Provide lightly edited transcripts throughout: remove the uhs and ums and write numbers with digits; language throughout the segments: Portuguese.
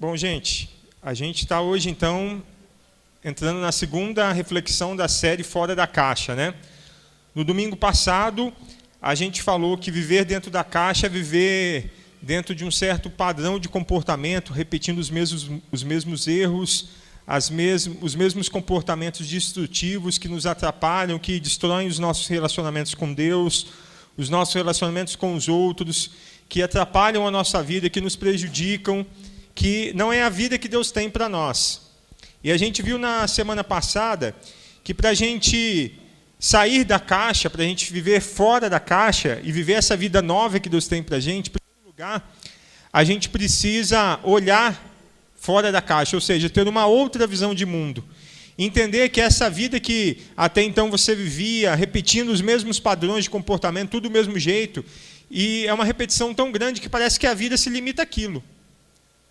Bom, gente, a gente está hoje, então, entrando na segunda reflexão da série Fora da Caixa, né? No domingo passado, a gente falou que viver dentro da caixa é viver dentro de um certo padrão de comportamento, repetindo os mesmos erros, os mesmos comportamentos destrutivos que nos atrapalham, que destroem os nossos relacionamentos com Deus, os nossos relacionamentos com os outros, que atrapalham a nossa vida, que nos prejudicam, que não é a vida que Deus tem para nós. E a gente viu na semana passada que para a gente sair da caixa, para a gente viver fora da caixa e viver essa vida nova que Deus tem para a gente, em primeiro lugar, a gente precisa olhar fora da caixa, ou seja, ter uma outra visão de mundo. Entender que essa vida que até então você vivia, repetindo os mesmos padrões de comportamento, tudo do mesmo jeito, e é uma repetição tão grande que parece que a vida se limita àquilo.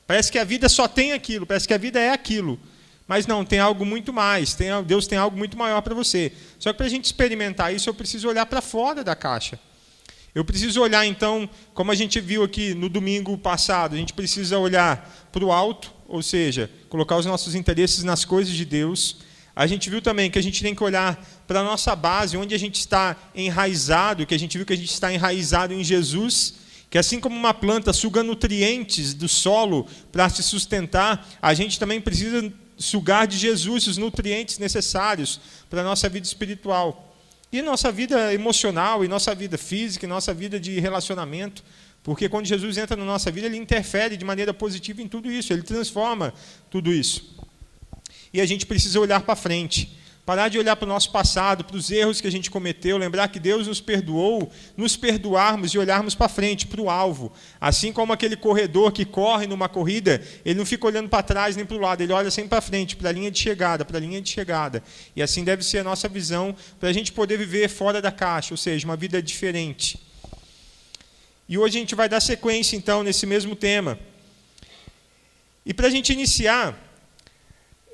Parece que a vida só tem aquilo, parece que a vida é aquilo. Mas não, tem algo muito mais, Deus tem algo muito maior para você. Só que para a gente experimentar isso, eu preciso olhar para fora da caixa. Eu preciso olhar, então, como a gente viu aqui no domingo passado, a gente precisa olhar para o alto, ou seja, colocar os nossos interesses nas coisas de Deus. A gente viu também que a gente tem que olhar para a nossa base, onde a gente está enraizado, que a gente viu que a gente está enraizado em Jesus, que assim como uma planta suga nutrientes do solo para se sustentar, a gente também precisa sugar de Jesus os nutrientes necessários para a nossa vida espiritual. E nossa vida emocional, e nossa vida física, e nossa vida de relacionamento. Porque quando Jesus entra na nossa vida, ele interfere de maneira positiva em tudo isso, ele transforma tudo isso. E a gente precisa olhar para frente. Parar de olhar para o nosso passado, para os erros que a gente cometeu, lembrar que Deus nos perdoou, nos perdoarmos e olharmos para frente, para o alvo. Assim como aquele corredor que corre numa corrida, ele não fica olhando para trás nem para o lado, ele olha sempre para frente, para a linha de chegada, para a linha de chegada. E assim deve ser a nossa visão para a gente poder viver fora da caixa, ou seja, uma vida diferente. E hoje a gente vai dar sequência, então, nesse mesmo tema. E para a gente iniciar,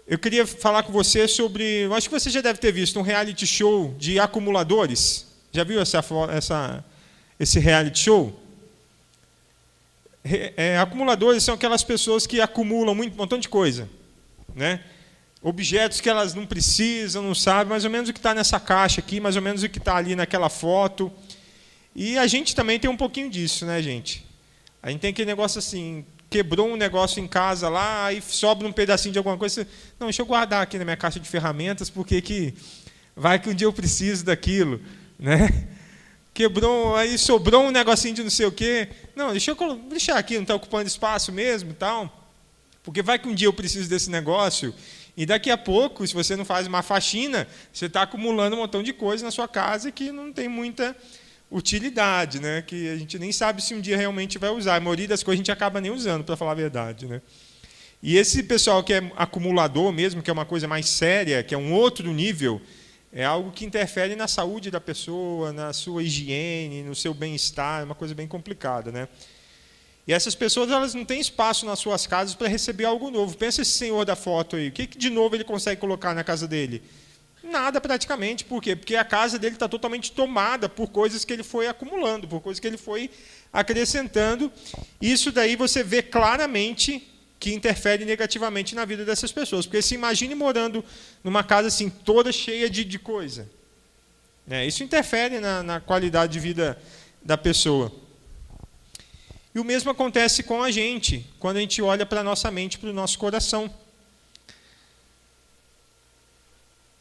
eu queria falar com você sobre, acho que você já deve ter visto, um reality show de acumuladores. Já viu esse reality show? Acumuladores são aquelas pessoas que acumulam um montão de coisa, né? Objetos que elas não precisam, não sabem, mais ou menos o que está nessa caixa aqui, mais ou menos o que está ali naquela foto. E a gente também tem um pouquinho disso, né, gente? A gente tem aquele negócio assim, quebrou um negócio em casa lá, aí sobra um pedacinho de alguma coisa. Não, deixa eu guardar aqui na minha caixa de ferramentas, porque vai que um dia eu preciso daquilo, né? Quebrou, aí sobrou um negocinho de não sei o quê. Não, deixa eu deixar aqui, não está ocupando espaço mesmo e tal. Porque vai que um dia eu preciso desse negócio, e daqui a pouco, se você não faz uma faxina, você está acumulando um montão de coisa na sua casa que não tem muita utilidade, né? Que a gente nem sabe se um dia realmente vai usar. A maioria das coisas a gente acaba nem usando, para falar a verdade, né? E esse pessoal que é acumulador mesmo, que é uma coisa mais séria, que é um outro nível, é algo que interfere na saúde da pessoa, na sua higiene, no seu bem-estar, é uma coisa bem complicada, né? E essas pessoas, elas não têm espaço nas suas casas para receber algo novo. Pensa esse senhor da foto aí, o que de novo ele consegue colocar na casa dele? Nada praticamente. Por quê? Porque a casa dele está totalmente tomada por coisas que ele foi acumulando, por coisas que ele foi acrescentando. Isso daí você vê claramente que interfere negativamente na vida dessas pessoas. Porque se imagine morando numa casa assim, toda cheia de coisa. Isso interfere na qualidade de vida da pessoa. E o mesmo acontece com a gente, quando a gente olha para a nossa mente, para o nosso coração.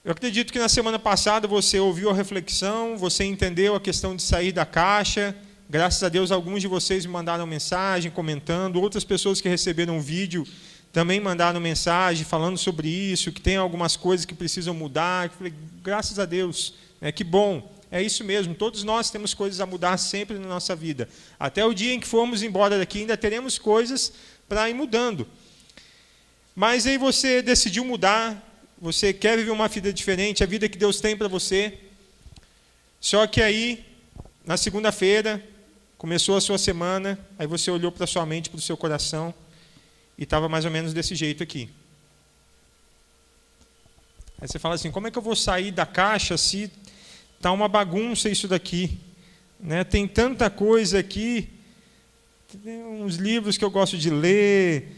Eu acredito que na semana passada você ouviu a reflexão, você entendeu a questão de sair da caixa. Graças a Deus, alguns de vocês me mandaram mensagem, comentando. Outras pessoas que receberam o vídeo também mandaram mensagem falando sobre isso, que tem algumas coisas que precisam mudar. Eu falei, graças a Deus, que bom. É isso mesmo, todos nós temos coisas a mudar sempre na nossa vida. Até o dia em que formos embora daqui, ainda teremos coisas para ir mudando. Mas aí você decidiu mudar. Você quer viver uma vida diferente, a vida que Deus tem para você. Só que aí, na segunda-feira, começou a sua semana, aí você olhou para a sua mente, para o seu coração, e estava mais ou menos desse jeito aqui. Aí você fala assim, como é que eu vou sair da caixa se está uma bagunça isso daqui? Né? Tem tanta coisa aqui, tem uns livros que eu gosto de ler,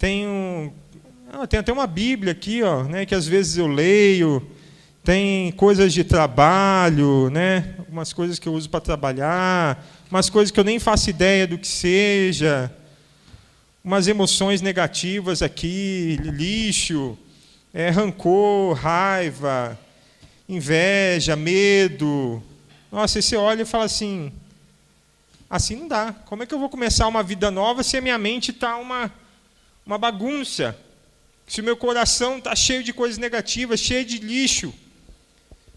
Tem até uma Bíblia aqui, ó, né, que às vezes eu leio. Tem coisas de trabalho, né, algumas coisas que eu uso para trabalhar, umas coisas que eu nem faço ideia do que seja, umas emoções negativas aqui, lixo, rancor, raiva, inveja, medo. Nossa, aí você olha e fala assim não dá. Como é que eu vou começar uma vida nova se a minha mente está uma bagunça? Se o meu coração está cheio de coisas negativas, cheio de lixo?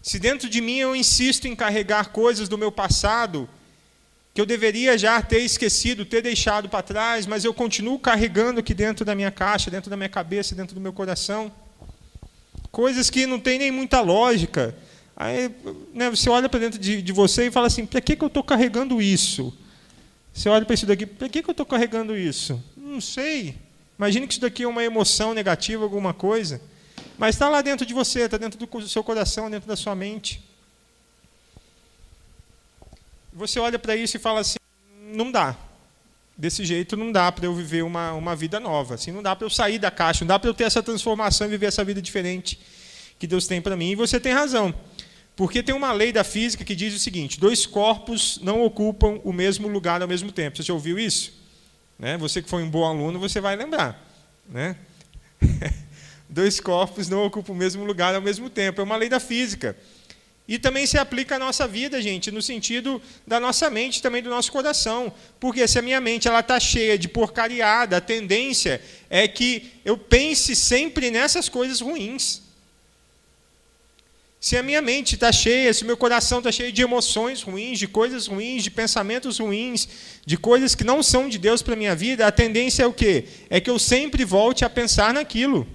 Se dentro de mim eu insisto em carregar coisas do meu passado, que eu deveria já ter esquecido, ter deixado para trás, mas eu continuo carregando aqui dentro da minha caixa, dentro da minha cabeça, dentro do meu coração, coisas que não tem nem muita lógica. Aí, né, você olha para dentro de você e fala assim, para que eu estou carregando isso? Você olha para isso daqui, para que eu estou carregando isso? Não sei. Imagine que isso daqui é uma emoção negativa, alguma coisa. Mas está lá dentro de você, está dentro do seu coração, dentro da sua mente. Você olha para isso e fala assim, não dá. Desse jeito não dá para eu viver uma vida nova. Assim, não dá para eu sair da caixa, não dá para eu ter essa transformação e viver essa vida diferente que Deus tem para mim. E você tem razão. Porque tem uma lei da física que diz o seguinte, 2 corpos não ocupam o mesmo lugar ao mesmo tempo. Você já ouviu isso? Né? Você que foi um bom aluno, você vai lembrar. Né? 2 corpos não ocupam o mesmo lugar ao mesmo tempo. É uma lei da física. E também se aplica à nossa vida, gente, no sentido da nossa mente, também do nosso coração. Porque se a minha mente está cheia de porcariada, a tendência é que eu pense sempre nessas coisas ruins. Se a minha mente está cheia, se o meu coração está cheio de emoções ruins, de coisas ruins, de pensamentos ruins, de coisas que não são de Deus para a minha vida, a tendência é o quê? É que eu sempre volte a pensar naquilo.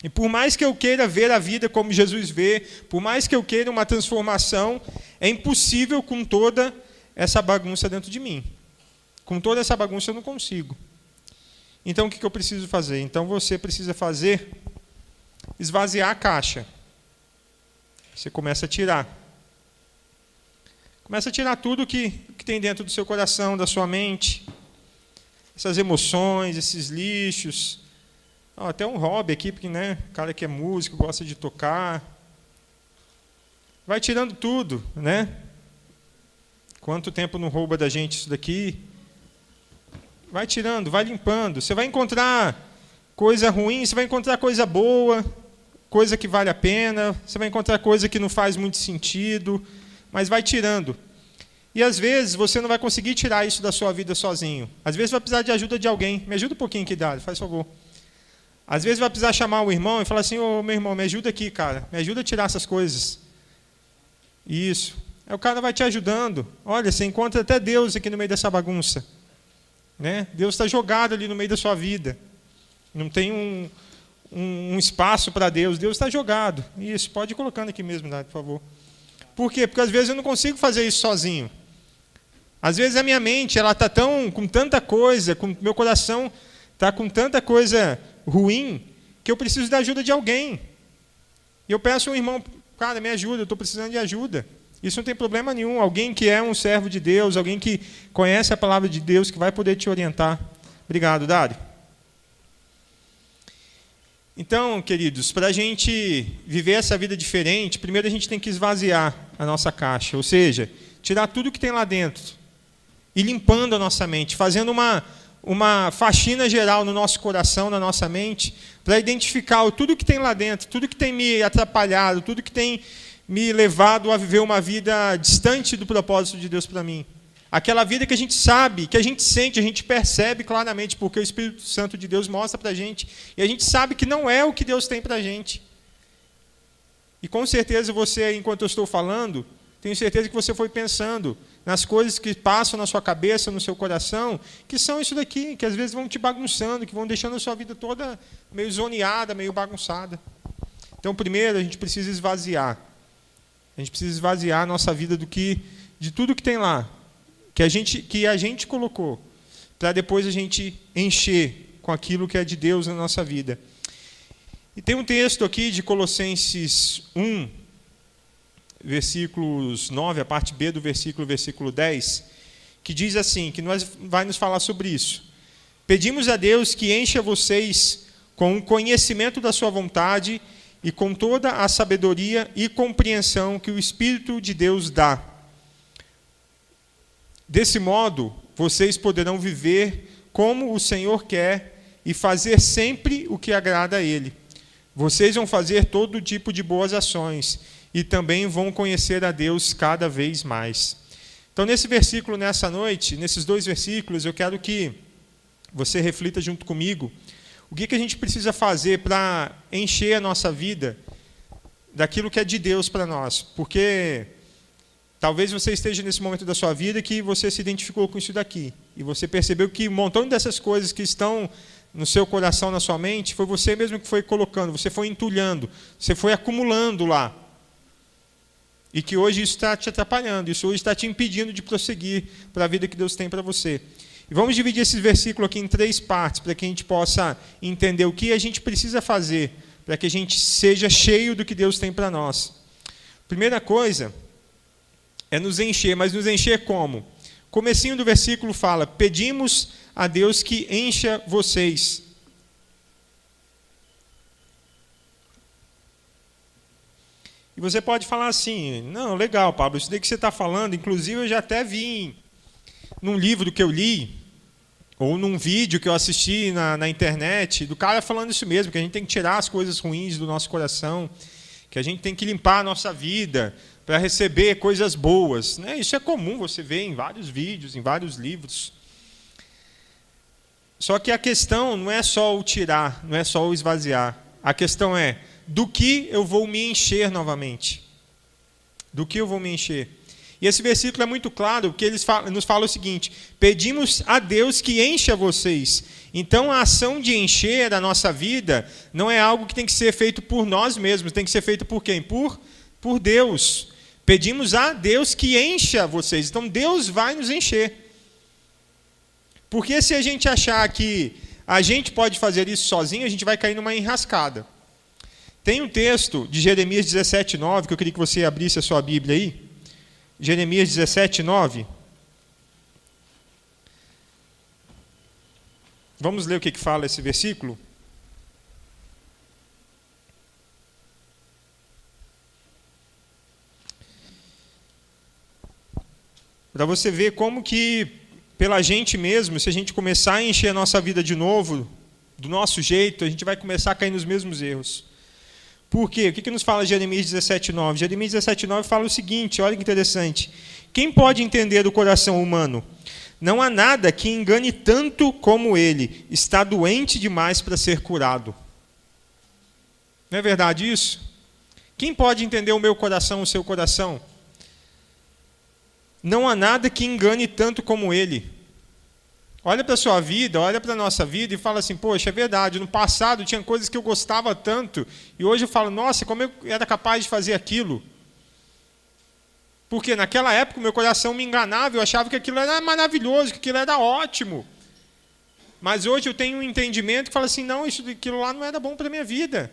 E por mais que eu queira ver a vida como Jesus vê, por mais que eu queira uma transformação, é impossível com toda essa bagunça dentro de mim. Com toda essa bagunça eu não consigo. Então o que eu preciso fazer? Então você precisa esvaziar a caixa. Você começa a tirar. Começa a tirar tudo que tem dentro do seu coração, da sua mente. Essas emoções, esses lixos. Até um hobby aqui, porque o cara que é músico, gosta de tocar. Vai tirando tudo, né? Quanto tempo não rouba da gente isso daqui? Vai tirando, vai limpando. Você vai encontrar coisa ruim, você vai encontrar coisa boa, coisa que vale a pena, você vai encontrar coisa que não faz muito sentido, mas vai tirando. E às vezes você não vai conseguir tirar isso da sua vida sozinho. Às vezes vai precisar de ajuda de alguém. Me ajuda um pouquinho aqui, Dário, faz favor. Às vezes vai precisar chamar o irmão e falar assim, ô meu irmão, me ajuda aqui, cara, me ajuda a tirar essas coisas. Isso. Aí o cara vai te ajudando. Olha, você encontra até Deus aqui no meio dessa bagunça. Né? Deus está jogado ali no meio da sua vida. Não tem um espaço para Deus. Deus está jogado. Isso, pode ir colocando aqui mesmo, Dário, por favor. Por quê? Porque às vezes eu não consigo fazer isso sozinho. Às vezes a minha mente está com tanta coisa, meu coração está com tanta coisa ruim, que eu preciso da ajuda de alguém. E eu peço a um irmão, cara, me ajuda, eu estou precisando de ajuda. Isso não tem problema nenhum. Alguém que é um servo de Deus, alguém que conhece a palavra de Deus, que vai poder te orientar. Obrigado, Dário. Então, queridos, para a gente viver essa vida diferente, primeiro a gente tem que esvaziar a nossa caixa, ou seja, tirar tudo que tem lá dentro e limpando a nossa mente, fazendo uma faxina geral no nosso coração, na nossa mente, para identificar tudo que tem lá dentro, tudo que tem me atrapalhado, tudo que tem me levado a viver uma vida distante do propósito de Deus para mim. Aquela vida que a gente sabe, que a gente sente, a gente percebe claramente, porque o Espírito Santo de Deus mostra para a gente, e a gente sabe que não é o que Deus tem para a gente. E com certeza você, enquanto eu estou falando, tenho certeza que você foi pensando nas coisas que passam na sua cabeça, no seu coração, que são isso daqui, que às vezes vão te bagunçando, que vão deixando a sua vida toda meio zoneada, meio bagunçada. Então, primeiro, a gente precisa esvaziar. A gente precisa esvaziar a nossa vida de tudo que tem lá, que a gente colocou, para depois a gente encher com aquilo que é de Deus na nossa vida. E tem um texto aqui de Colossenses 1, versículos 9, a parte B do versículo 10, que diz assim, que vai nos falar sobre isso. Pedimos a Deus que encha vocês com o conhecimento da sua vontade e com toda a sabedoria e compreensão que o Espírito de Deus dá. Desse modo, vocês poderão viver como o Senhor quer e fazer sempre o que agrada a Ele. Vocês vão fazer todo tipo de boas ações e também vão conhecer a Deus cada vez mais. Então, nesse versículo, nessa noite, nesses 2 versículos, eu quero que você reflita junto comigo o que a gente precisa fazer para encher a nossa vida daquilo que é de Deus para nós. Porque talvez você esteja nesse momento da sua vida que você se identificou com isso daqui. E você percebeu que um montão dessas coisas que estão no seu coração, na sua mente, foi você mesmo que foi colocando, você foi entulhando, você foi acumulando lá. E que hoje isso está te atrapalhando, isso hoje está te impedindo de prosseguir para a vida que Deus tem para você. E vamos dividir esse versículo aqui em 3 partes, para que a gente possa entender o que a gente precisa fazer, para que a gente seja cheio do que Deus tem para nós. Primeira coisa é nos encher, mas nos encher como? Comecinho do versículo fala, pedimos a Deus que encha vocês. E você pode falar assim, não, legal, Pablo, isso daí que você está falando, inclusive eu já até vi num livro que eu li, ou num vídeo que eu assisti na internet, do cara falando isso mesmo, que a gente tem que tirar as coisas ruins do nosso coração, que a gente tem que limpar a nossa vida para receber coisas boas. Né? Isso é comum, você vê em vários vídeos, em vários livros. Só que a questão não é só o tirar, não é só o esvaziar. A questão é, do que eu vou me encher novamente? Do que eu vou me encher? E esse versículo é muito claro, porque ele nos fala o seguinte, pedimos a Deus que encha vocês. Então, a ação de encher a nossa vida não é algo que tem que ser feito por nós mesmos, tem que ser feito por quem? Por Deus. Pedimos a Deus que encha vocês. Então, Deus vai nos encher. Porque se a gente achar que a gente pode fazer isso sozinho, a gente vai cair numa enrascada. Tem um texto de Jeremias 17:9, que eu queria que você abrisse a sua Bíblia aí. Jeremias 17:9. Vamos ler o que fala esse versículo? Para você ver como que, pela gente mesmo, se a gente começar a encher a nossa vida de novo, do nosso jeito, a gente vai começar a cair nos mesmos erros. Por quê? O que nos fala Jeremias 17:9? Jeremias 17:9 fala o seguinte, olha que interessante. Quem pode entender o coração humano? Não há nada que engane tanto como ele. Está doente demais para ser curado. Não é verdade isso? Quem pode entender o meu coração, o seu coração? Não há nada que engane tanto como ele. Olha para a sua vida, olha para a nossa vida e fala assim, poxa, é verdade, no passado tinha coisas que eu gostava tanto, e hoje eu falo, nossa, como eu era capaz de fazer aquilo. Porque naquela época o meu coração me enganava, eu achava que aquilo era maravilhoso, que aquilo era ótimo. Mas hoje eu tenho um entendimento que fala assim, não, aquilo lá não era bom para a minha vida.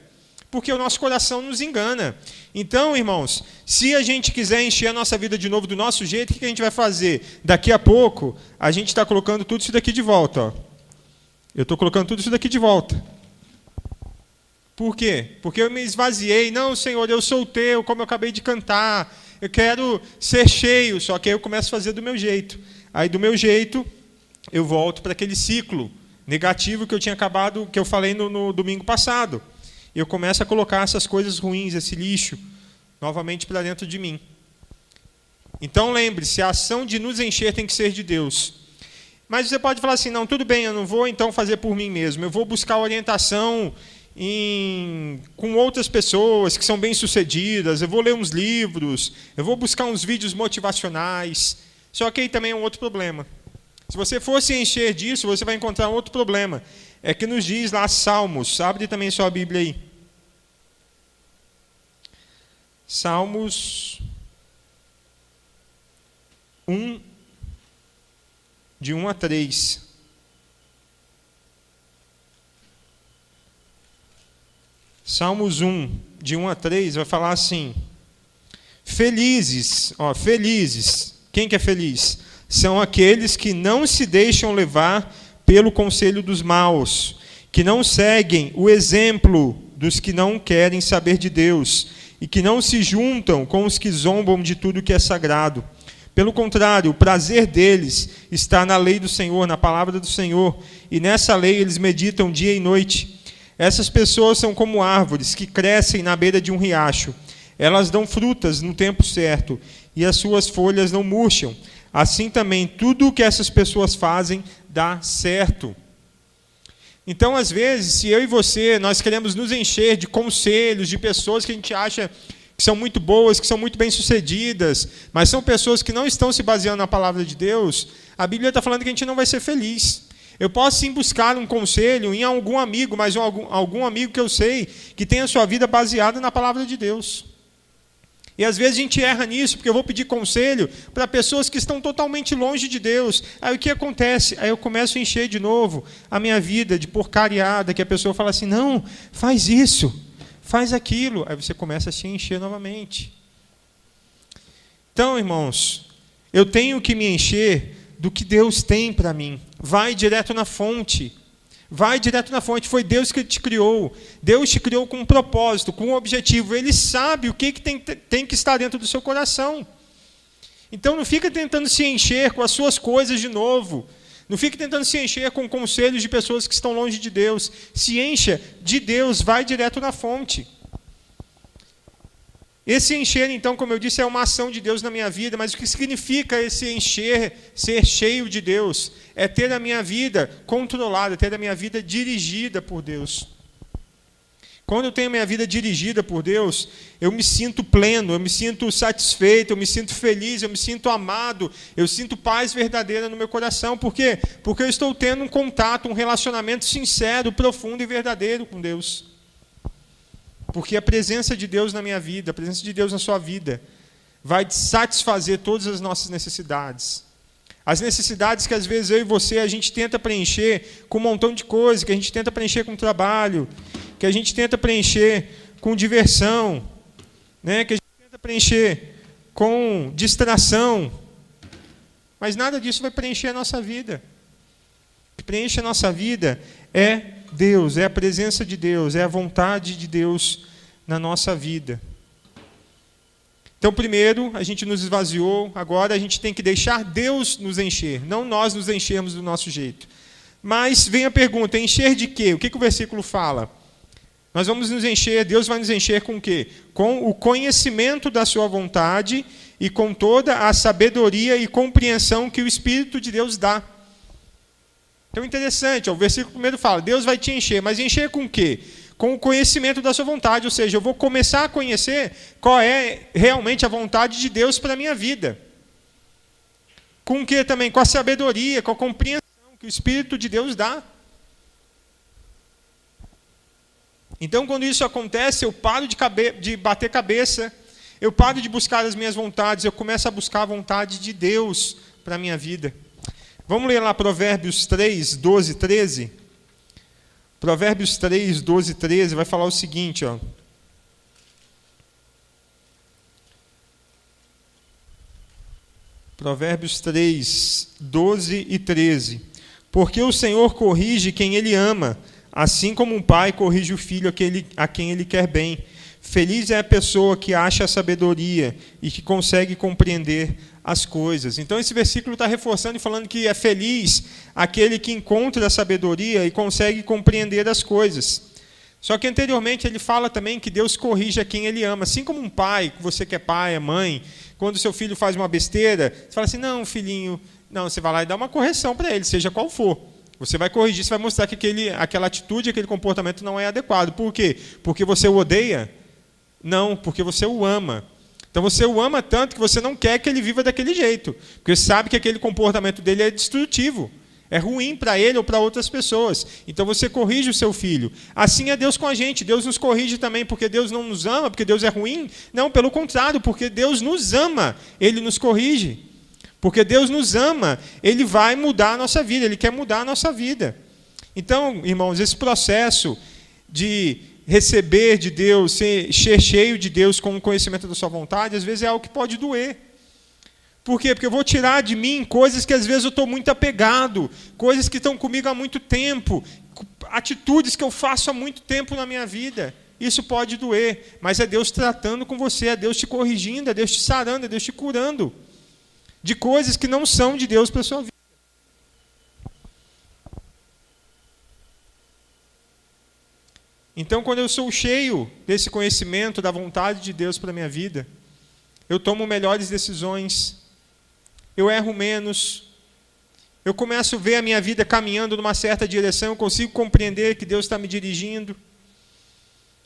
Porque o nosso coração nos engana. Então, irmãos, se a gente quiser encher a nossa vida de novo do nosso jeito, o que a gente vai fazer? Daqui a pouco, a gente está colocando tudo isso daqui de volta. Ó. Eu estou colocando tudo isso daqui de volta. Por quê? Porque eu me esvaziei. Não, Senhor, eu sou teu, como eu acabei de cantar. Eu quero ser cheio, só que aí eu começo a fazer do meu jeito. Aí, do meu jeito, eu volto para aquele ciclo negativo que eu tinha acabado, que eu falei no domingo passado. Eu começo a colocar essas coisas ruins, esse lixo, novamente para dentro de mim. Então, lembre-se, a ação de nos encher tem que ser de Deus. Mas você pode falar assim, não, tudo bem, eu não vou então fazer por mim mesmo. Eu vou buscar orientação com outras pessoas que são bem-sucedidas, eu vou ler uns livros, eu vou buscar uns vídeos motivacionais. Só que aí também é um outro problema. Se você for se encher disso, você vai encontrar outro problema. É que nos diz lá Salmos, abre também sua Bíblia aí. Salmos 1, de 1 a 3. Salmos 1, de 1 a 3, vai falar assim, felizes, felizes, quem que é feliz? São aqueles que não se deixam levar pelo conselho dos maus, que não seguem o exemplo dos que não querem saber de Deus, e que não se juntam com os que zombam de tudo que é sagrado. Pelo contrário, o prazer deles está na lei do Senhor, na palavra do Senhor, e nessa lei eles meditam dia e noite. Essas pessoas são como árvores que crescem na beira de um riacho. Elas dão frutas no tempo certo, e as suas folhas não murcham. Assim também, tudo o que essas pessoas fazem dá certo. Então, às vezes, se eu e você, nós queremos nos encher de conselhos, de pessoas que a gente acha que são muito boas, que são muito bem-sucedidas, mas são pessoas que não estão se baseando na palavra de Deus, a Bíblia está falando que a gente não vai ser feliz. Eu posso sim buscar um conselho em algum amigo, mas algum amigo que eu sei que tem a sua vida baseada na palavra de Deus. E às vezes a gente erra nisso, porque eu vou pedir conselho para pessoas que estão totalmente longe de Deus. Aí o que acontece? Aí eu começo a encher de novo a minha vida de porcariada, que a pessoa fala assim, não, faz isso, faz aquilo. Aí você começa a se encher novamente. Então, irmãos, eu tenho que me encher do que Deus tem para mim. Vai direto na fonte. Vai direto na fonte. Foi Deus que te criou. Deus te criou com um propósito, com um objetivo. Ele sabe o que tem que estar dentro do seu coração. Então não fica tentando se encher com as suas coisas de novo. Não fique tentando se encher com conselhos de pessoas que estão longe de Deus. Se encha de Deus, vai direto na fonte. Esse encher, então, como eu disse, é uma ação de Deus na minha vida, mas o que significa esse encher, ser cheio de Deus? É ter a minha vida controlada, ter a minha vida dirigida por Deus. Quando eu tenho a minha vida dirigida por Deus, eu me sinto pleno, eu me sinto satisfeito, eu me sinto feliz, eu me sinto amado, eu sinto paz verdadeira no meu coração. Por quê? Porque eu estou tendo um contato, um relacionamento sincero, profundo e verdadeiro com Deus. Porque a presença de Deus na minha vida, a presença de Deus na sua vida, vai satisfazer todas as nossas necessidades. As necessidades que às vezes eu e você, a gente tenta preencher com um montão de coisa, que a gente tenta preencher com trabalho, que a gente tenta preencher com diversão, né? Que a gente tenta preencher com distração. Mas nada disso vai preencher a nossa vida. O que preenche a nossa vida é Deus, é a presença de Deus, é a vontade de Deus na nossa vida. Então, primeiro, a gente nos esvaziou, agora a gente tem que deixar Deus nos encher, não nós nos enchermos do nosso jeito. Mas vem a pergunta, encher de quê? O que o versículo fala? Nós vamos nos encher, Deus vai nos encher com o quê? Com o conhecimento da sua vontade e com toda a sabedoria e compreensão que o Espírito de Deus dá. Então, interessante, o versículo primeiro fala, Deus vai te encher, mas encher com o quê? Com o conhecimento da sua vontade, ou seja, eu vou começar a conhecer qual é realmente a vontade de Deus para a minha vida. Com o quê também? Com a sabedoria, com a compreensão que o Espírito de Deus dá. Então, quando isso acontece, eu paro de bater cabeça, eu paro de buscar as minhas vontades, eu começo a buscar a vontade de Deus para a minha vida. Vamos ler lá Provérbios 3, 12 e 13? Provérbios 3, 12 e 13 vai falar o seguinte, ó. Provérbios 3, 12 e 13. Porque o Senhor corrige quem Ele ama, assim como um pai corrige o filho a quem Ele quer bem. Feliz é a pessoa que acha a sabedoria e que consegue compreender as coisas. Então, esse versículo está reforçando e falando que é feliz aquele que encontra a sabedoria e consegue compreender as coisas. Só que, anteriormente, ele fala também que Deus corrige a quem Ele ama. Assim como um pai, você que é pai, é mãe, quando seu filho faz uma besteira, você fala assim, não, filhinho, não, você vai lá e dá uma correção para ele, seja qual for. Você vai corrigir, você vai mostrar que aquela atitude, aquele comportamento não é adequado. Por quê? Porque você o odeia? Não, porque você o ama. Então você o ama tanto que você não quer que ele viva daquele jeito, porque sabe que aquele comportamento dele é destrutivo, é ruim para ele ou para outras pessoas. Então você corrige o seu filho. Assim é Deus com a gente. Deus nos corrige também porque Deus não nos ama, porque Deus é ruim? Não, pelo contrário, porque Deus nos ama, Ele nos corrige. Porque Deus nos ama, Ele vai mudar a nossa vida, Ele quer mudar a nossa vida. Então, irmãos, esse processo de receber de Deus, ser cheio de Deus com o conhecimento da sua vontade, às vezes é algo que pode doer. Por quê? Porque eu vou tirar de mim coisas que às vezes eu estou muito apegado, coisas que estão comigo há muito tempo, atitudes que eu faço há muito tempo na minha vida. Isso pode doer, mas é Deus tratando com você, é Deus te corrigindo, é Deus te sarando, é Deus te curando de coisas que não são de Deus para a sua vida. Então, quando eu sou cheio desse conhecimento, da vontade de Deus para a minha vida, eu tomo melhores decisões, eu erro menos, eu começo a ver a minha vida caminhando numa certa direção, eu consigo compreender que Deus está me dirigindo,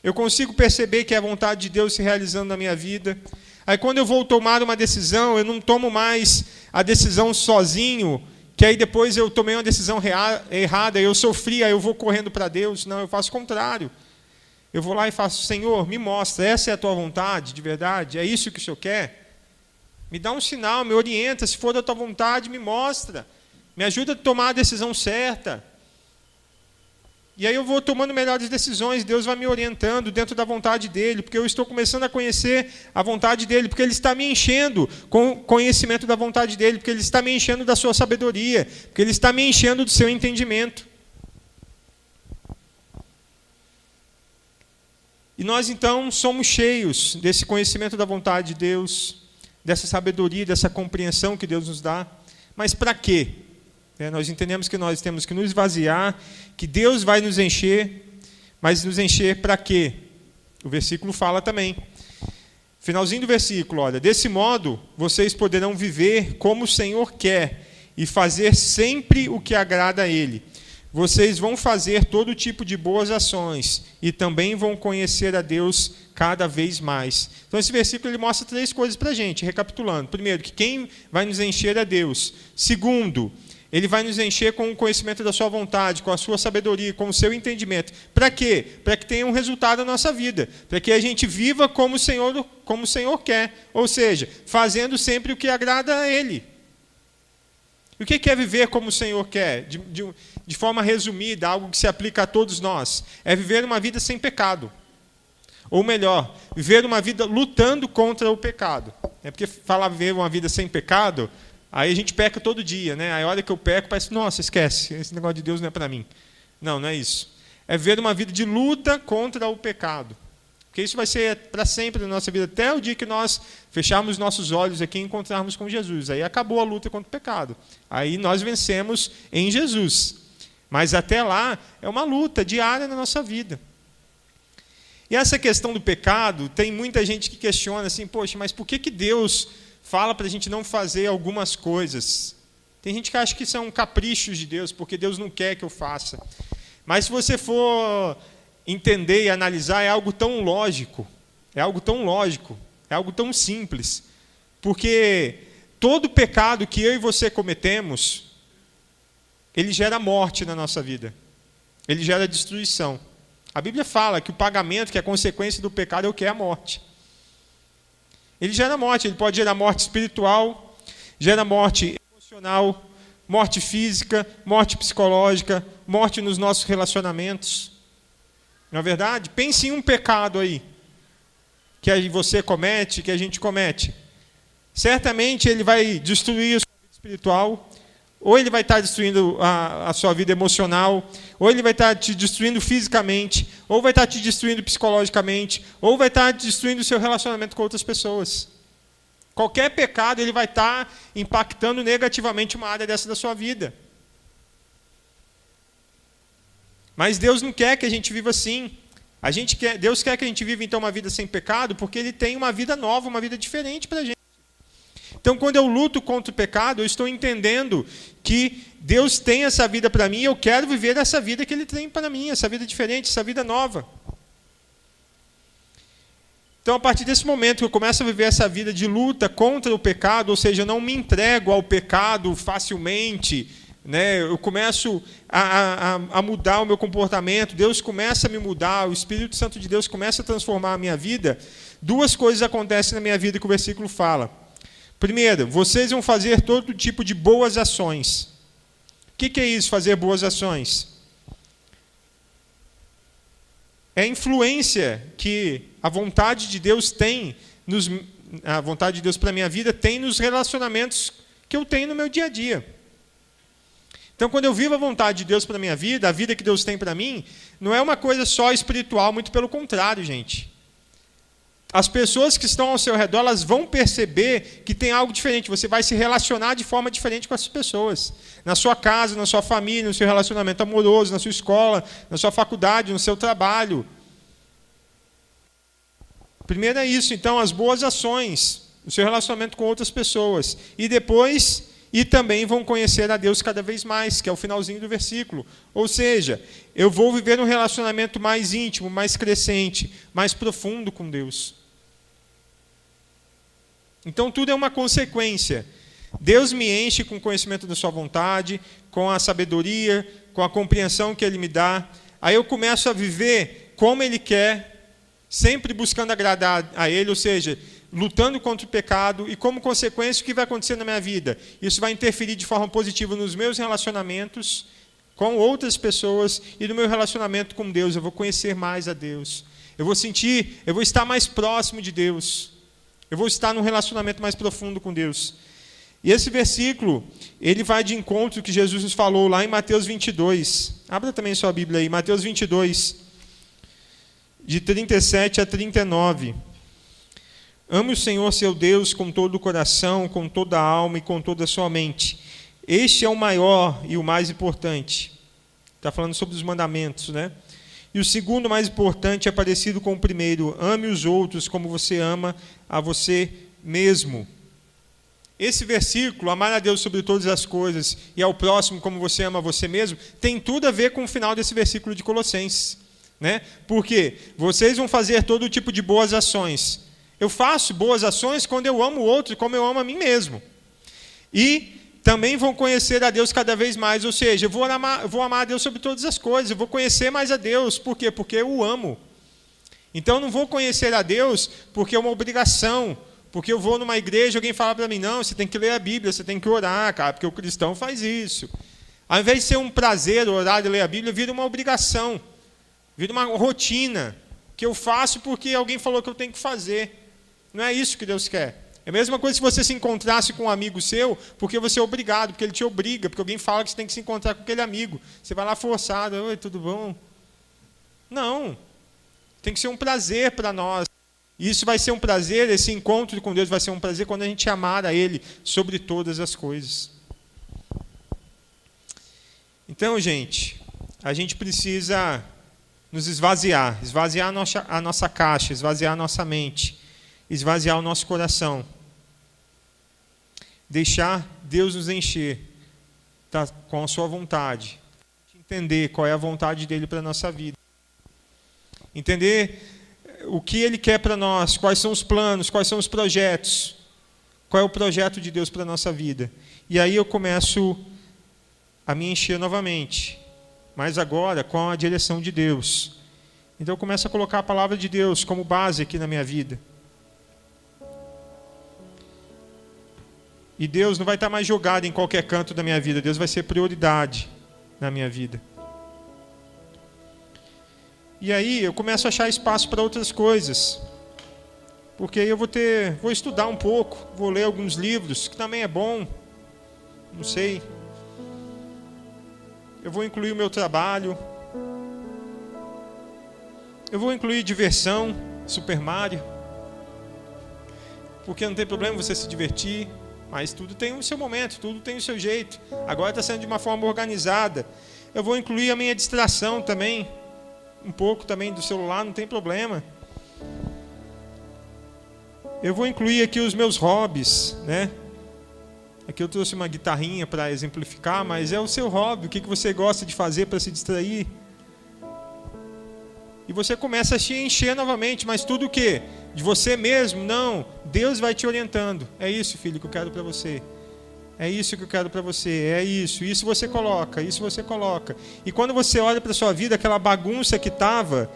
eu consigo perceber que é a vontade de Deus se realizando na minha vida. Aí, quando eu vou tomar uma decisão, eu não tomo mais a decisão sozinho, que aí depois eu tomei uma decisão errada, eu sofri, aí eu vou correndo para Deus. Não, eu faço o contrário. Eu vou lá e faço: Senhor, me mostra, essa é a tua vontade de verdade? É isso que o Senhor quer? Me dá um sinal, me orienta, se for da tua vontade, me mostra. Me ajuda a tomar a decisão certa. E aí eu vou tomando melhores decisões, Deus vai me orientando dentro da vontade dEle, porque eu estou começando a conhecer a vontade dEle, porque Ele está me enchendo com o conhecimento da vontade dEle, porque Ele está me enchendo da sua sabedoria, porque Ele está me enchendo do seu entendimento. E nós, então, somos cheios desse conhecimento da vontade de Deus, dessa sabedoria, dessa compreensão que Deus nos dá. Mas para quê? Nós entendemos que nós temos que nos esvaziar, que Deus vai nos encher, mas nos encher para quê? O versículo fala também. Finalzinho do versículo, olha: desse modo, vocês poderão viver como o Senhor quer e fazer sempre o que agrada a Ele. Vocês vão fazer todo tipo de boas ações e também vão conhecer a Deus cada vez mais. Então, esse versículo ele mostra 3 coisas para a gente, recapitulando. Primeiro, que quem vai nos encher é Deus. Segundo, Ele vai nos encher com o conhecimento da sua vontade, com a sua sabedoria, com o seu entendimento. Para quê? Para que tenha um resultado na nossa vida. Para que a gente viva como o Senhor quer. Ou seja, fazendo sempre o que agrada a Ele. E o que é viver como o Senhor quer? De forma resumida, algo que se aplica a todos nós. É viver uma vida sem pecado. Ou melhor, viver uma vida lutando contra o pecado. É porque falar viver uma vida sem pecado, aí a gente peca todo dia, né? Aí a hora que eu peco, parece: nossa, esquece, esse negócio de Deus não é para mim. Não, não é isso. É viver uma vida de luta contra o pecado. Porque isso vai ser para sempre na nossa vida, até o dia que nós fecharmos nossos olhos aqui e encontrarmos com Jesus. Aí acabou a luta contra o pecado. Aí nós vencemos em Jesus. Mas até lá é uma luta diária na nossa vida. E essa questão do pecado, tem muita gente que questiona assim: poxa, mas por que Deus fala para a gente não fazer algumas coisas? Tem gente que acha que são caprichos de Deus, porque Deus não quer que eu faça. Mas se você for entender e analisar, é algo tão lógico, é algo tão simples. Porque todo pecado que eu e você cometemos, ele gera morte na nossa vida. Ele gera destruição. A Bíblia fala que o pagamento, que é a consequência do pecado, é o que é a morte. Ele gera morte, ele pode gerar morte espiritual, gera morte emocional, morte física, morte psicológica, morte nos nossos relacionamentos. Não é verdade? Pense em um pecado aí, que aí você comete, que a gente comete. Certamente ele vai destruir a sua vida espiritual, ou ele vai estar destruindo a sua vida emocional, ou ele vai estar te destruindo fisicamente, ou vai estar te destruindo psicologicamente, ou vai estar destruindo o seu relacionamento com outras pessoas. Qualquer pecado ele vai estar impactando negativamente uma área dessa da sua vida. Mas Deus não quer que a gente viva assim. Deus quer que a gente viva então uma vida sem pecado, porque Ele tem uma vida nova, uma vida diferente para a gente. Então, quando eu luto contra o pecado, eu estou entendendo que Deus tem essa vida para mim e eu quero viver essa vida que Ele tem para mim, essa vida diferente, essa vida nova. Então, a partir desse momento que eu começo a viver essa vida de luta contra o pecado, ou seja, eu não me entrego ao pecado facilmente, né? Eu começo a mudar o meu comportamento, Deus começa a me mudar, o Espírito Santo de Deus começa a transformar a minha vida. 2 coisas acontecem na minha vida que o versículo fala. Primeiro, vocês vão fazer todo tipo de boas ações. O que é isso, fazer boas ações? É a influência que a vontade de Deus tem a vontade de Deus para a minha vida tem nos relacionamentos que eu tenho no meu dia a dia. Então, quando eu vivo a vontade de Deus para a minha vida, a vida que Deus tem para mim, não é uma coisa só espiritual, muito pelo contrário, gente. As pessoas que estão ao seu redor, elas vão perceber que tem algo diferente. Você vai se relacionar de forma diferente com essas pessoas. Na sua casa, na sua família, no seu relacionamento amoroso, na sua escola, na sua faculdade, no seu trabalho. Primeiro é isso, então, as boas ações, o seu relacionamento com outras pessoas. E depois, e também vão conhecer a Deus cada vez mais, que é o finalzinho do versículo. Ou seja, eu vou viver um relacionamento mais íntimo, mais crescente, mais profundo com Deus. Então, tudo é uma consequência. Deus me enche com o conhecimento da sua vontade, com a sabedoria, com a compreensão que Ele me dá. Aí eu começo a viver como Ele quer, sempre buscando agradar a Ele, ou seja, lutando contra o pecado, e como consequência, o que vai acontecer na minha vida? Isso vai interferir de forma positiva nos meus relacionamentos com outras pessoas e no meu relacionamento com Deus. Eu vou conhecer mais a Deus. Eu vou estar mais próximo de Deus. Eu vou estar num relacionamento mais profundo com Deus. E esse versículo, ele vai de encontro ao que Jesus nos falou lá em Mateus 22. Abra também sua Bíblia aí, Mateus 22, de 37 a 39. Ame o Senhor seu Deus com todo o coração, com toda a alma e com toda a sua mente. Este é o maior e o mais importante. Está falando sobre os mandamentos, né? E o segundo mais importante é parecido com o primeiro. Ame os outros como você ama a você mesmo. Esse versículo, amar a Deus sobre todas as coisas e ao próximo como você ama a você mesmo, tem tudo a ver com o final desse versículo de Colossenses, né? Porque vocês vão fazer todo tipo de boas ações. Eu faço boas ações quando eu amo o outro como eu amo a mim mesmo. E também vão conhecer a Deus cada vez mais, ou seja, eu vou amar a Deus sobre todas as coisas, eu vou conhecer mais a Deus. Por quê? Porque eu o amo. Então eu não vou conhecer a Deus porque é uma obrigação, porque eu vou numa igreja e alguém fala para mim, não, você tem que ler a Bíblia, você tem que orar, cara, porque o cristão faz isso. Ao invés de ser um prazer orar e ler a Bíblia, vira uma obrigação, vira uma rotina, que eu faço porque alguém falou que eu tenho que fazer. Não é isso que Deus quer. É a mesma coisa se você se encontrasse com um amigo seu, porque você é obrigado, porque ele te obriga, porque alguém fala que você tem que se encontrar com aquele amigo. Você vai lá forçado, oi, tudo bom? Não. Tem que ser um prazer para nós. E isso vai ser um prazer, esse encontro com Deus vai ser um prazer quando a gente amar a Ele sobre todas as coisas. Então, gente, a gente precisa nos esvaziar a nossa caixa, esvaziar a nossa mente, esvaziar o nosso coração. Deixar Deus nos encher, tá, com a sua vontade. Entender qual é a vontade dele para a nossa vida. Entender o que ele quer para nós, quais são os planos, quais são os projetos. Qual é o projeto de Deus para a nossa vida. E aí eu começo a me encher novamente. Mas agora com a direção de Deus. Então eu começo a colocar a palavra de Deus como base aqui na minha vida. E Deus não vai estar mais jogado em qualquer canto da minha vida. Deus vai ser prioridade na minha vida. E aí eu começo a achar espaço para outras coisas. Porque aí eu vou estudar um pouco, vou ler alguns livros, que também é bom. Não sei. Eu vou incluir o meu trabalho. Eu vou incluir diversão, Super Mario. Porque não tem problema você se divertir. Mas tudo tem o seu momento, tudo tem o seu jeito. Agora está sendo de uma forma organizada. Eu vou incluir a minha distração também. Um pouco também do celular, não tem problema. Eu vou incluir aqui os meus hobbies, né? Aqui eu trouxe uma guitarrinha para exemplificar, mas é o seu hobby. O que você gosta de fazer para se distrair? E você começa a se encher novamente, mas tudo o quê? De você mesmo? Não. Deus vai te orientando. É isso, filho, que eu quero para você. É isso que eu quero para você. É isso. Isso você coloca. Isso você coloca. E quando você olha para a sua vida, aquela bagunça que estava,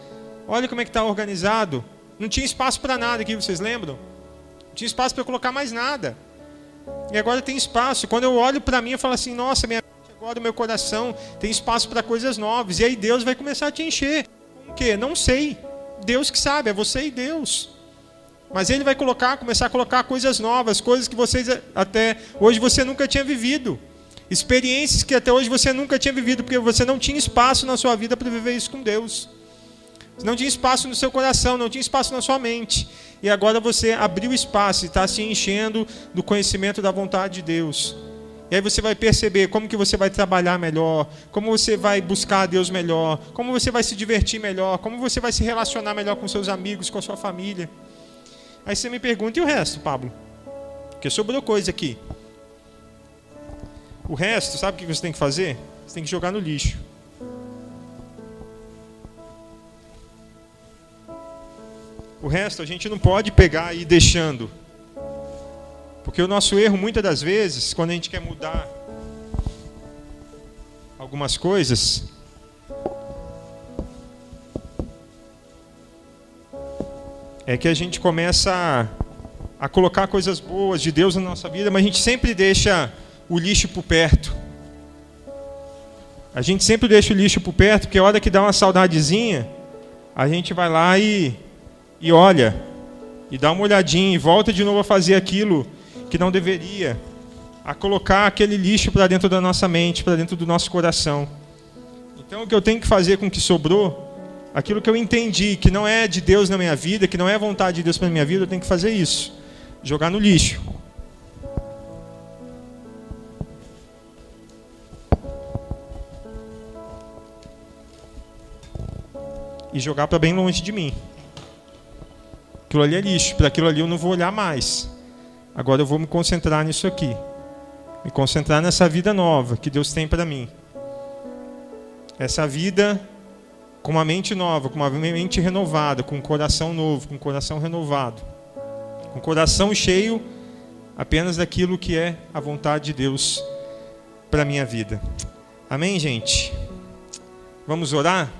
olha como é que está organizado. Não tinha espaço para nada aqui, vocês lembram? Não tinha espaço para colocar mais nada. E agora tem espaço. Quando eu olho para mim, eu falo assim, nossa, minha mente agora, o meu coração tem espaço para coisas novas. E aí Deus vai começar a te encher. Com o quê? Não sei. Deus que sabe, é você e Deus. Mas Ele vai começar a colocar coisas novas, coisas que vocês até hoje você nunca tinha vivido. Experiências que até hoje você nunca tinha vivido, porque você não tinha espaço na sua vida para viver isso com Deus. Você não tinha espaço no seu coração, não tinha espaço na sua mente. E agora você abriu espaço e está se enchendo do conhecimento da vontade de Deus. E aí você vai perceber como que você vai trabalhar melhor, como você vai buscar a Deus melhor, como você vai se divertir melhor, como você vai se relacionar melhor com seus amigos, com a sua família. Aí você me pergunta, e o resto, Pablo? Porque sobrou coisa aqui. O resto, sabe o que você tem que fazer? Você tem que jogar no lixo. O resto a gente não pode pegar e ir deixando. Porque o nosso erro, muitas das vezes, quando a gente quer mudar algumas coisas, é que a gente começa a colocar coisas boas de Deus na nossa vida, mas a gente sempre deixa o lixo por perto. A gente sempre deixa o lixo por perto, porque a hora que dá uma saudadezinha, a gente vai lá e olha, e dá uma olhadinha, e volta de novo a fazer aquilo que não deveria, a colocar aquele lixo para dentro da nossa mente, para dentro do nosso coração. Então o que eu tenho que fazer com o que sobrou, aquilo que eu entendi que não é de Deus na minha vida, que não é vontade de Deus para a minha vida, eu tenho que fazer isso, jogar no lixo. E jogar para bem longe de mim. Aquilo ali é lixo, para aquilo ali eu não vou olhar mais. Agora eu vou me concentrar nisso aqui. Me concentrar nessa vida nova que Deus tem para mim. Essa vida com uma mente nova, com uma mente renovada, com um coração novo, com um coração renovado. Com um coração cheio apenas daquilo que é a vontade de Deus para a minha vida. Amém, gente? Vamos orar?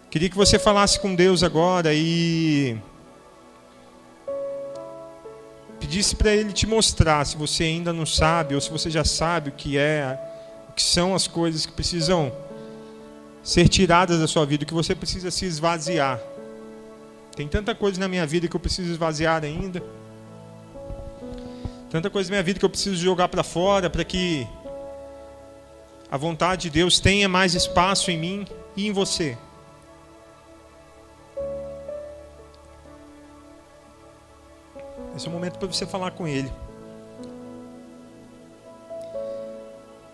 Queria que você falasse com Deus agora e pedisse para Ele te mostrar, se você ainda não sabe, ou se você já sabe o que são as coisas que precisam ser tiradas da sua vida, o que você precisa se esvaziar. Tem tanta coisa na minha vida que eu preciso esvaziar ainda. Tanta coisa na minha vida que eu preciso jogar para fora, para que a vontade de Deus tenha mais espaço em mim e em você. Esse é o momento para você falar com Ele.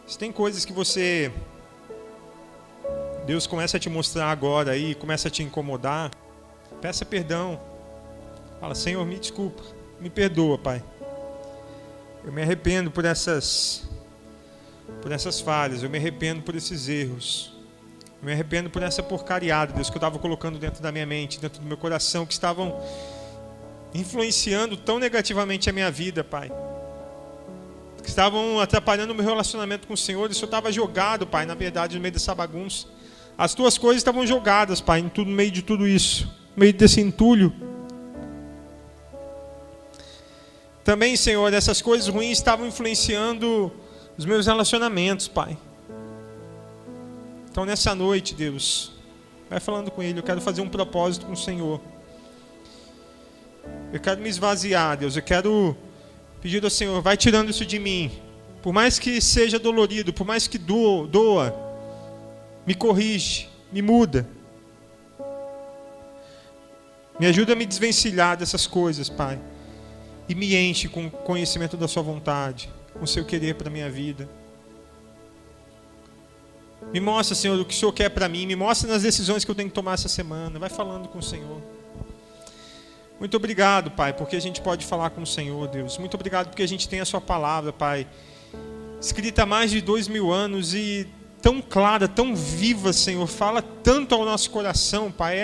Se tem coisas que Deus começa a te mostrar agora aí, começa a te incomodar, peça perdão. Fala, Senhor, me desculpa, me perdoa, Pai. Eu me arrependo por essas falhas, eu me arrependo por esses erros. Eu me arrependo por essa porcariada, Deus, que eu estava colocando dentro da minha mente, dentro do meu coração, que estavam influenciando tão negativamente a minha vida, Pai. Que estavam atrapalhando o meu relacionamento com o Senhor. Isso eu estava jogado, Pai, na verdade, no meio dessa bagunça. As Tuas coisas estavam jogadas, Pai, no meio de tudo isso, no meio desse entulho. Também, Senhor, essas coisas ruins estavam influenciando os meus relacionamentos, Pai. Então, nessa noite, Deus, vai falando com Ele. Eu quero fazer um propósito com o Senhor. Eu quero me esvaziar, Deus. Eu quero pedir ao Senhor, vai tirando isso de mim. Por mais que seja dolorido, por mais que doa, me corrige, me muda. Me ajuda a me desvencilhar dessas coisas, Pai. E me enche com o conhecimento da Sua vontade, com o Seu querer para a minha vida. Me mostra, Senhor, o que o Senhor quer para mim. Me mostra nas decisões que eu tenho que tomar essa semana. Vai falando com o Senhor. Muito obrigado, Pai, porque a gente pode falar com o Senhor, Deus. Muito obrigado porque a gente tem a Sua palavra, Pai, escrita há mais de 2000 anos e tão clara, tão viva, Senhor. Fala tanto ao nosso coração, Pai.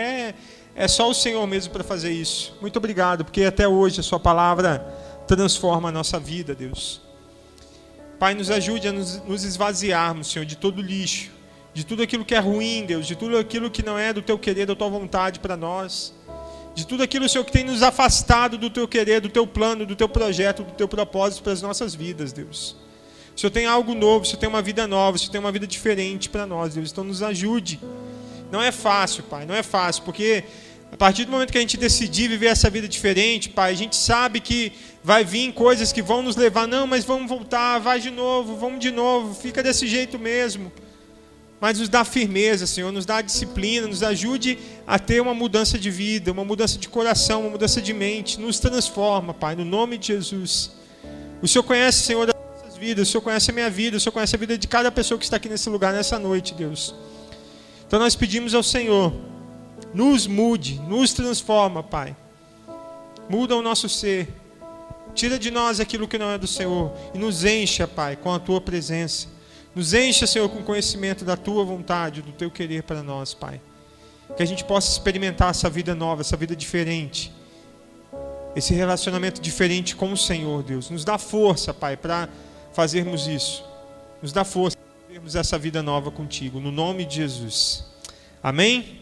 É só o Senhor mesmo para fazer isso. Muito obrigado, porque até hoje a Sua palavra transforma a nossa vida, Deus. Pai, nos ajude a nos esvaziarmos, Senhor, de todo lixo, de tudo aquilo que é ruim, Deus, de tudo aquilo que não é do Teu querer, da Tua vontade para nós. De tudo aquilo, Senhor, que tem nos afastado do Teu querer, do Teu plano, do Teu projeto, do Teu propósito para as nossas vidas, Deus. O Senhor tem algo novo, o Senhor tem uma vida nova, o Senhor tem uma vida diferente para nós, Deus. Então nos ajude. Não é fácil, Pai, não é fácil, porque A partir do momento que a gente decidir viver essa vida diferente, Pai, a gente sabe que vai vir coisas que vão nos levar, não, mas vamos voltar, vai de novo, vamos de novo, fica desse jeito mesmo. Mas nos dá firmeza, Senhor, nos dá disciplina, nos ajude a ter uma mudança de vida, uma mudança de coração, uma mudança de mente, nos transforma, Pai, no nome de Jesus. O Senhor conhece, Senhor, das nossas vidas, o Senhor conhece a minha vida, o Senhor conhece a vida de cada pessoa que está aqui nesse lugar, nessa noite, Deus. Então nós pedimos ao Senhor, nos mude, nos transforma, Pai. Muda o nosso ser. Tira de nós aquilo que não é do Senhor e nos encha, Pai, com a Tua presença. Nos encha, Senhor, com conhecimento da Tua vontade, do Teu querer para nós, Pai. Que a gente possa experimentar essa vida nova, essa vida diferente. Esse relacionamento diferente com o Senhor, Deus. Nos dá força, Pai, para fazermos isso. Nos dá força para vivermos essa vida nova contigo, no nome de Jesus. Amém?